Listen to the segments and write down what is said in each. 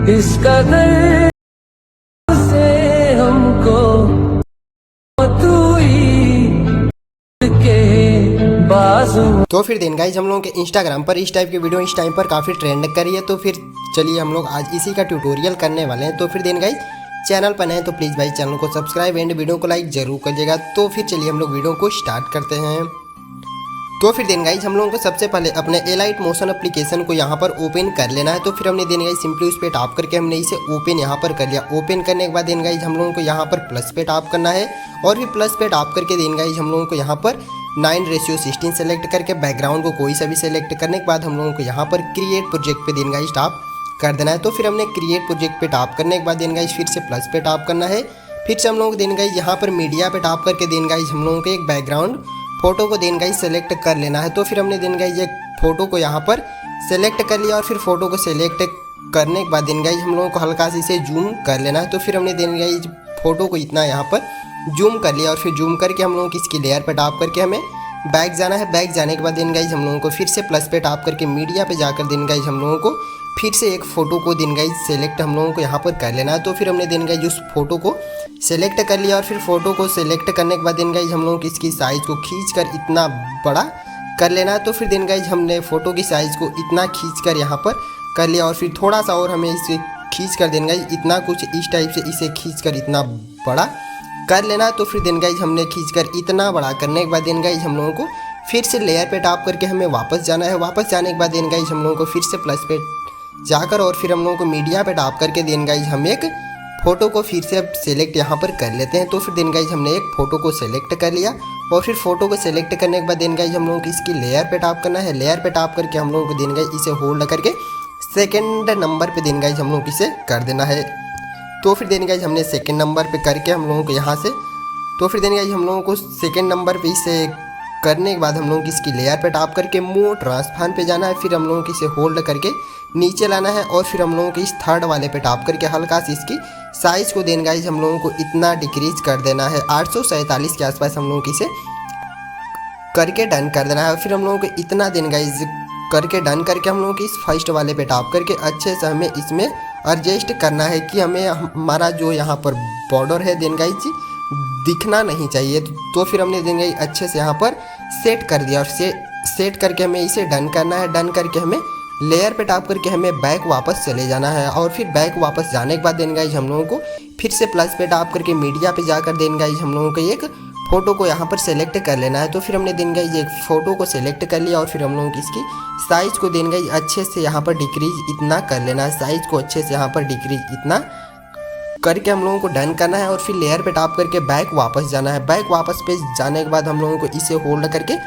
इस कदर से हमको तू ही के बाजू। तो फिर दिन गाइज हम लोगों के इंस्टाग्राम पर इस टाइप की वीडियो इस टाइम पर काफ़ी ट्रेंड करी है। तो फिर चलिए हम लोग आज इसी का ट्यूटोरियल करने वाले हैं। तो फिर दिन गाइज चैनल पर नए तो प्लीज़ भाई चैनल को सब्सक्राइब एंड वीडियो को लाइक जरूर करिएगा। तो फिर चलिए हम लोग वीडियो को स्टार्ट करते हैं। तो फिर दिन गाइज हम लोगों को सबसे पहले अपने एलाइट मोशन एप्लीकेशन को यहाँ पर ओपन कर लेना है। तो फिर हमने दिन गाइज सिंपली उस पर टैप करके हमने इसे ओपन यहाँ पर कर लिया। ओपन करने के बाद दिन गाइज हम लोगों को यहाँ पर प्लस पे टैप करना है और फिर प्लस पे टैप करके दिन गाइज हम लोगों को यहाँ पर 9:16 सेलेक्ट करके बैकग्राउंड को कोई सा भी सेलेक्ट करने के बाद हम लोगों को यहाँ पर क्रिएट प्रोजेक्ट पे दिन गाइज टैप कर देना है। तो फिर हमने क्रिएट प्रोजेक्ट पे टैप करने के बाद दिन गाइज फिर से प्लस पे टैप करना है। फिर से हम लोग दिन गाइज यहाँ पर मीडिया पे टैप करके दिन गाइज हम लोगों को एक बैकग्राउंड फोटो को दिन गाइज सेलेक्ट कर लेना है। तो फिर हमने दिन गाइज एक फोटो को यहाँ पर सेलेक्ट कर लिया और फिर फोटो को सेलेक्ट करने के बाद दिन गाइज हम लोगों को हल्का से इसे जूम कर लेना है। तो फिर हमने दिन गाइज फोटो को इतना यहाँ पर जूम कर लिया और फिर जूम करके हम लोगों की इसकी लेयर पर टैप करके हमें बैक जाना है। बैक जाने के बाद दिन गाइज हम लोगों को फिर से प्लस पे टैप करके मीडिया पे जाकर दिन गाइज हम लोगों को फिर से एक फ़ोटो को दिन गाइज सेलेक्ट हम लोगों को यहाँ पर कर लेना है। तो फिर हमने दिन गाइज उस फोटो को सेलेक्ट कर लिया और फिर फोटो को सेलेक्ट करने के बाद दिन गाइज हम लोगों की इसकी साइज़ को खींच कर इतना बड़ा कर लेना है। तो फिर दिन गाइज हमने फ़ोटो की साइज़ को इतना खींच कर यहाँ पर कर लिया और फिर थोड़ा सा और हमें इसे खींच कर दिन गाइज इतना कुछ इस टाइप से इसे खींच कर इतना बड़ा कर लेना। तो फिर दिन गाइज हमने खींचकर इतना बड़ा करने के बाद दिन गाइज हम लोगों को फिर से लेयर पे टैप करके हमें वापस जाना है। वापस जाने के बाद दिन गाइज हम लोगों को फिर से प्लस पे जाकर और फिर हम लोगों को मीडिया पे टैप करके दिन गाइज हम एक फ़ोटो को फिर से सेलेक्ट यहाँ पर कर लेते हैं। तो फिर दिन गाइज हमने एक फ़ोटो को सेलेक्ट कर लिया और फिर फोटो को सेलेक्ट करने के बाद दिन गाइज हम लोगों को इसकी लेयर पे टैप करना है। लेयर पे टैप करके हम लोगों को दिन गाइज इसे होल्ड करके सेकेंड नंबर पे दिन गाइज हम लोगों को इसे कर देना है। तो फिर दिन गाइज हमने सेकेंड नंबर पे करके हम लोगों को यहाँ से तो फिर दिन गाइज हम लोगों को सेकेंड नंबर पे इसे करने के बाद हम लोगों की इसकी लेयर पे टैप करके मूव ट्रांसफॉर्म पे जाना है। फिर हम लोगों को इसे होल्ड करके नीचे लाना है और फिर हम लोगों को इस थर्ड वाले पे टैप करके हल्का सी इसकी साइज़ को दिन गाइज हम लोगों को इतना डिक्रीज कर देना है। 847 के आसपास हम लोगों को इसे करके डन कर देना है। फिर हम लोगों को इतना दिन गाइज करके डन करके हम लोगों की इस फर्स्ट वाले पे टैप करके अच्छे से हमें इसमें एडजस्ट करना है कि हमें हमारा जो यहाँ पर बॉर्डर है दिन गाइज दिखना नहीं चाहिए। तो फिर हमने दिन गाइज अच्छे से यहाँ पर सेट कर दिया और सेट करके हमें इसे डन करना है। डन करके हमें लेयर पे टैप करके हमें बैक वापस चले जाना है और फिर बैक वापस जाने के बाद दिन गाइज हम लोगों को फिर से प्लस पे टैप करके मीडिया पे जाकर दिन गाइज हम लोगों को एक फ़ोटो को यहाँ पर सेलेक्ट कर लेना है। तो फिर हमने दिन गाइज एक फ़ोटो को सेलेक्ट कर लिया और फिर हम लोगों की इसकी साइज़ को दिन गाइज अच्छे से यहाँ पर डिक्रीज इतना कर लेना है। साइज़ को अच्छे से यहाँ पर डिक्रीज इतना करके हम लोगों को डन करना है और फिर लेयर पे टैप करके बैक वापस जाना है। बैक वापस पे जाने के बाद हम लोगों को इसे होल्ड करके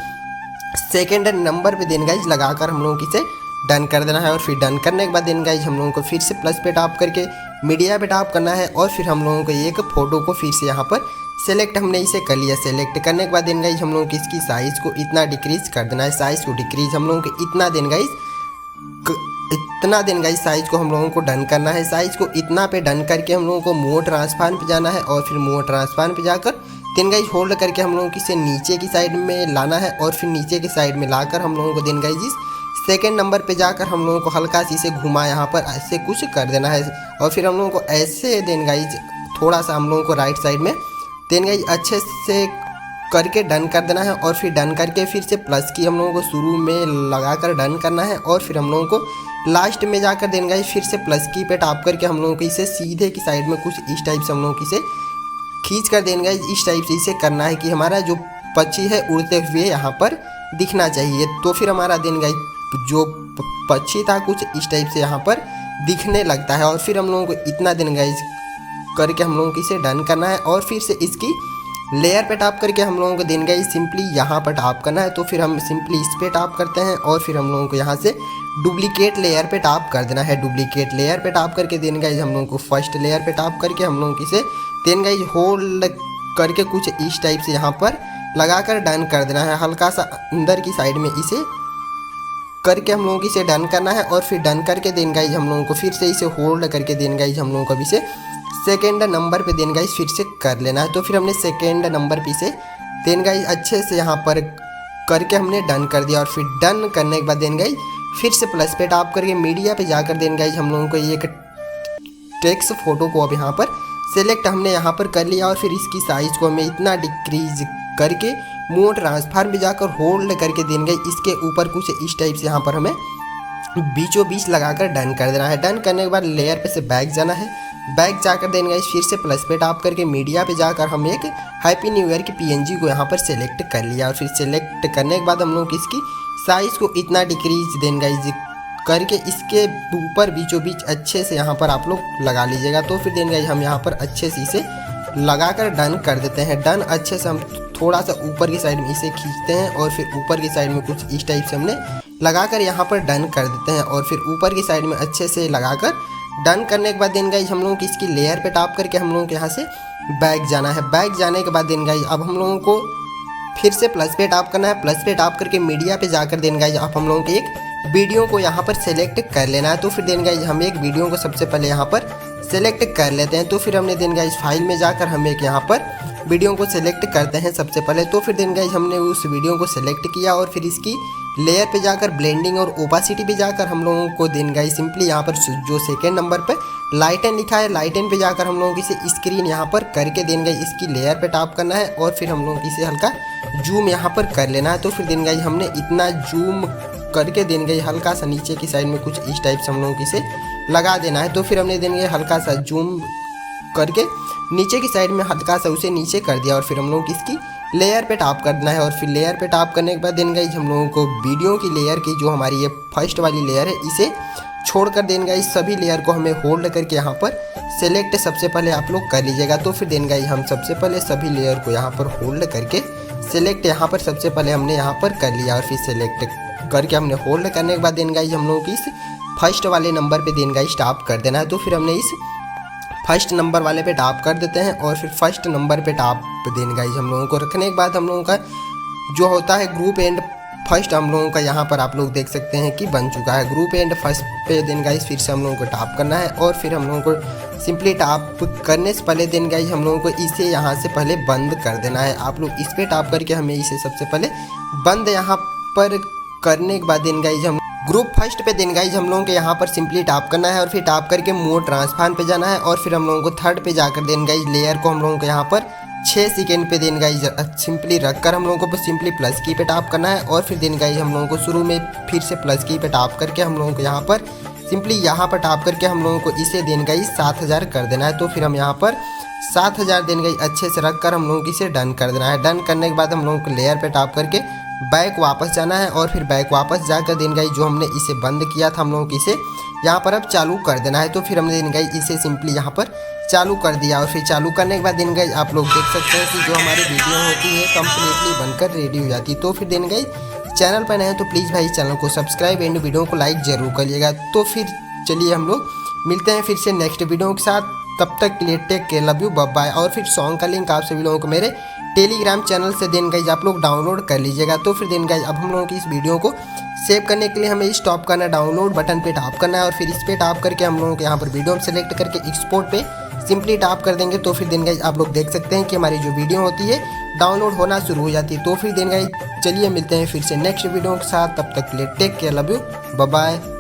सेकेंड नंबर पे दिन गाइज लगाकर हम लोगों को इसे डन कर देना है और फिर डन करने के बाद दिन गाइज हम लोगों को फिर से प्लस पे टैप करके मीडिया पे टैप करना है और फिर हम लोगों को एक फ़ोटो को फिर से यहाँ पर सेलेक्ट हमने इसे कर लिया। सेलेक्ट करने के बाद दिन गाइज हम लोगों की इसकी साइज़ को इतना डिक्रीज कर देना है। साइज़ को डिक्रीज हम लोगों को इतना दिन गाइज साइज़ को हम लोगों को डन करना है। साइज़ को इतना पे डन करके हम लोगों को मूव ट्रांसफॉर्म पे जाना है और फिर मूव ट्रांसफॉर्म पे जाकर दिन गाइज होल्ड करके हम लोगों को इसे नीचे की साइड में लाना है और फिर नीचे की साइड में लाकर हम लोगों को दिन गाइज इस सेकेंड नंबर पे जाकर हम लोगों को हल्का सी इसे घुमा यहाँ पर ऐसे कुछ कर देना है और फिर हम लोगों को ऐसे दिन गाइज थोड़ा सा हम लोगों को राइट साइड में दिन गाइज अच्छे से करके डन कर देना है और फिर डन करके फिर से प्लस की हम लोगों को शुरू में लगाकर डन करना है और फिर हम लोगों को लास्ट में जाकर दिन गाइज फिर से प्लस की पे टैप करके हम लोगों को इसे सीधे की साइड में कुछ इस टाइप से हम लोगों को इसे खींच कर देंगे। इस टाइप से इसे करना है कि हमारा जो पक्षी है उड़ते हुए यहाँ पर दिखना चाहिए। तो फिर हमारा दिन गाइज जो पक्षी था कुछ इस टाइप से यहाँ पर दिखने लगता है और फिर हम लोगों को इतना दिन गाइज करके हम लोगों को इसे डन करना है और फिर से इसकी लेयर पे टैप करके हम लोगों को दिन गाइज सिंपली यहाँ पर टैप करना है। तो फिर हम सिंपली इस पे टैप करते हैं और फिर हम लोगों को यहाँ से डुप्लीकेट लेयर पे टैप कर देना है। डुप्लीकेट लेयर पे टैप करके दिन गाइज हम लोगों को फर्स्ट लेयर पे टैप करके हम लोगों की इसे दिन गाइज होल्ड करके कुछ इस टाइप से यहाँ पर लगाकर डन कर देना है। हल्का सा अंदर की साइड में इसे करके हम लोगों को इसे डन करना है और फिर डन करके दिन गाइज हम लोगों को फिर से इसे होल्ड करके दिन गाइज हम लोगों को अभी से सेकेंड नंबर पे दिन गाइज फिर से कर लेना है। तो फिर हमने सेकेंड नंबर पे से दिन गाइज अच्छे से यहाँ पर करके हमने डन कर दिया और फिर डन करने के बाद दिन गाइज फिर से प्लस पे टैप करके मीडिया पे जाकर दिन गाइज हम लोगों को एक टेक्स्ट फोटो को अब यहाँ पर सेलेक्ट हमने यहाँ पर कर लिया और फिर इसकी साइज़ को हमें इतना डिक्रीज करके मोड ट्रांसफार्म में जाकर होल्ड करके देंगे। इसके ऊपर कुछ इस टाइप से यहाँ पर हमें बीचों बीच लगाकर डन कर देना है। डन करने के बाद लेयर पे से बैक जाना है। बैक जाकर देंगे फिर से प्लस पे टैप करके मीडिया पे जाकर हम एक हैप्पी न्यू ईयर की पीएनजी को यहाँ पर सेलेक्ट कर लिया और फिर सेलेक्ट करने के बाद हम लोग इसकी साइज़ को इतना डिक्रीज देंगे करके इसके ऊपर बीचों बीच अच्छे से यहाँ पर आप लोग लगा लीजिएगा। तो फिर देंगे हम यहाँ पर अच्छे से इसे लगाकर डन कर देते हैं। डन अच्छे से हम थोड़ा सा ऊपर की साइड में इसे खींचते हैं और फिर ऊपर की साइड में कुछ इस टाइप से हमने लगाकर यहाँ पर डन कर देते हैं और फिर ऊपर की साइड में अच्छे से लगाकर डन करने के बाद देन गाइज हम लोगों की इसकी लेयर पे टैप करके हम लोगों को यहाँ से बैक जाना है। बैक जाने के बाद देन गाइज अब हम लोगों को फिर से प्लस पे टैप करना है। प्लस पे टैप करके मीडिया पे जाकर देन गाइज अब हम लोगों को एक वीडियो को यहाँ पर सेलेक्ट कर लेना है। तो फिर देन गाइज हम एक वीडियो को सबसे पहले यहाँ पर सेलेक्ट कर लेते हैं। तो फिर हमने देन गाइज फाइल में जाकर हम एक यहाँ पर वीडियो को सेलेक्ट करते हैं सबसे पहले। तो फिर देन गाइज हमने उस वीडियो को सेलेक्ट किया और फिर इसकी लेयर पे जाकर ब्लेंडिंग और ओपासिटी पे जाकर हम लोगों को देन गाइज सिंपली यहाँ पर जो सेकेंड नंबर पे लाइटन लिखा है लाइटन पे जाकर हम लोगों की इसे स्क्रीन यहाँ पर करके देन गाइज इसकी लेयर पे टैप करना है और फिर हम लोगों की इसे हल्का जूम यहाँ पर कर लेना है। तो फिर देन गाइज हमने इतना जूम करके देन गई हल्का सा नीचे की साइड में कुछ इस टाइप से हम लोगों की इसे लगा देना है। तो फिर हमने देन गई हल्का सा जूम करके नीचे की साइड में हल्का सा उसे नीचे कर दिया और फिर हम लोगों की इसकी लेयर पे टैप करना है और फिर लेयर पे टैप करने के बाद देन गई हम लोगों को वीडियो की लेयर की जो हमारी ये फर्स्ट वाली लेयर है इसे छोड़कर देन गई सभी लेयर को हमें होल्ड करके यहाँ पर सेलेक्ट सबसे पहले आप लोग कर लीजिएगा। तो फिर देन गई हम सबसे पहले सभी लेयर को यहाँ पर होल्ड करके सेलेक्ट यहाँ पर सबसे पहले हमने यहाँ पर कर लिया और फिर सेलेक्ट करके हमने होल्ड करने के बाद देन गाइज हम लोगों की इस फर्स्ट वाले नंबर पे देन गाइज टैप कर देना है। तो फिर हमने इस फर्स्ट नंबर वाले पे टैप कर देते हैं और फिर फर्स्ट नंबर पे टैप देन गाइज हम लोगों को रखने के बाद हम लोगों का जो होता है ग्रुप एंड फर्स्ट हम लोगों का यहाँ पर आप लोग देख सकते हैं कि बन चुका है। ग्रुप एंड फर्स्ट पे देन गाइज फिर से हम लोगों को टैप करना है और फिर हम लोगों को सिंपली टैप करने से पहले देन गाइज हम लोगों को इसे यहाँ से पहले बंद कर देना है। आप लोग इस पे टैप करके हमें इसे सबसे पहले बंद यहाँ पर करने के बाद देन गाइज हम ग्रुप फर्स्ट पे देन गाइज हम लोगों के यहाँ पर सिंपली टैप करना है और फिर टैप करके मोड ट्रांसफार्म पे जाना है और फिर हम लोगों को थर्ड पे जाकर देन गाइज लेयर को हम लोगों को यहाँ पर 6 सेकेंड पे देन गाइज सिंपली रखकर हम लोगों को सिंपली प्लस की पे टैप करना है और फिर देन गाइज हम लोगों को शुरू में फिर से प्लस की पे टैप करके हम लोगों को यहाँ पर सिंपली यहाँ पर टैप करके हम लोगों को इसे देन गाइज 7000 कर देना है। तो फिर हम यहाँ पर 7000 देन गाइज अच्छे से रख कर हम लोगों को इसे डन कर देना है। डन करने के बाद हम लोगों को लेयर पे टैप करके बैक वापस जाना है और फिर बैक वापस जाकर देन गाइज जो हमने इसे बंद किया था हम लोगों को इसे यहाँ पर अब चालू कर देना है। तो फिर हमने देन गाइज इसे सिंपली यहाँ पर चालू कर दिया और फिर चालू करने के बाद देन गाइज आप लोग देख सकते हैं कि जो हमारी वीडियो होती है कम्प्लीटली बनकर रेडी हो जाती है। तो फिर देन गाइज चैनल पर नए हैं तो प्लीज़ भाई चैनल को सब्सक्राइब एंड वीडियो को लाइक जरूर करिएगा। तो फिर चलिए हम लोग मिलते हैं फिर से नेक्स्ट वीडियो के साथ। तब तक के लिए take care, love you, bye bye. और फिर सॉन्ग का लिंक आप सभी लोगों को मेरे टेलीग्राम चैनल से देन गाइज आप लोग डाउनलोड कर लीजिएगा। तो फिर देन गाइज अब हम लोगों की इस वीडियो को सेव करने के लिए हमें स्टॉप करना, डाउनलोड बटन पे टैप करना है और फिर इस पे टैप करके हम लोगों को यहाँ पर वीडियो सेलेक्ट करके एक्सपोर्ट पे सिंपली टैप कर देंगे। तो फिर देन गाइज आप लोग देख सकते हैं कि हमारी जो वीडियो होती है डाउनलोड होना शुरू हो जाती है। तो फिर देन गाइज चलिए मिलते हैं फिर से नेक्स्ट वीडियो के साथ। तब तक के लिए take care, love you, bye bye.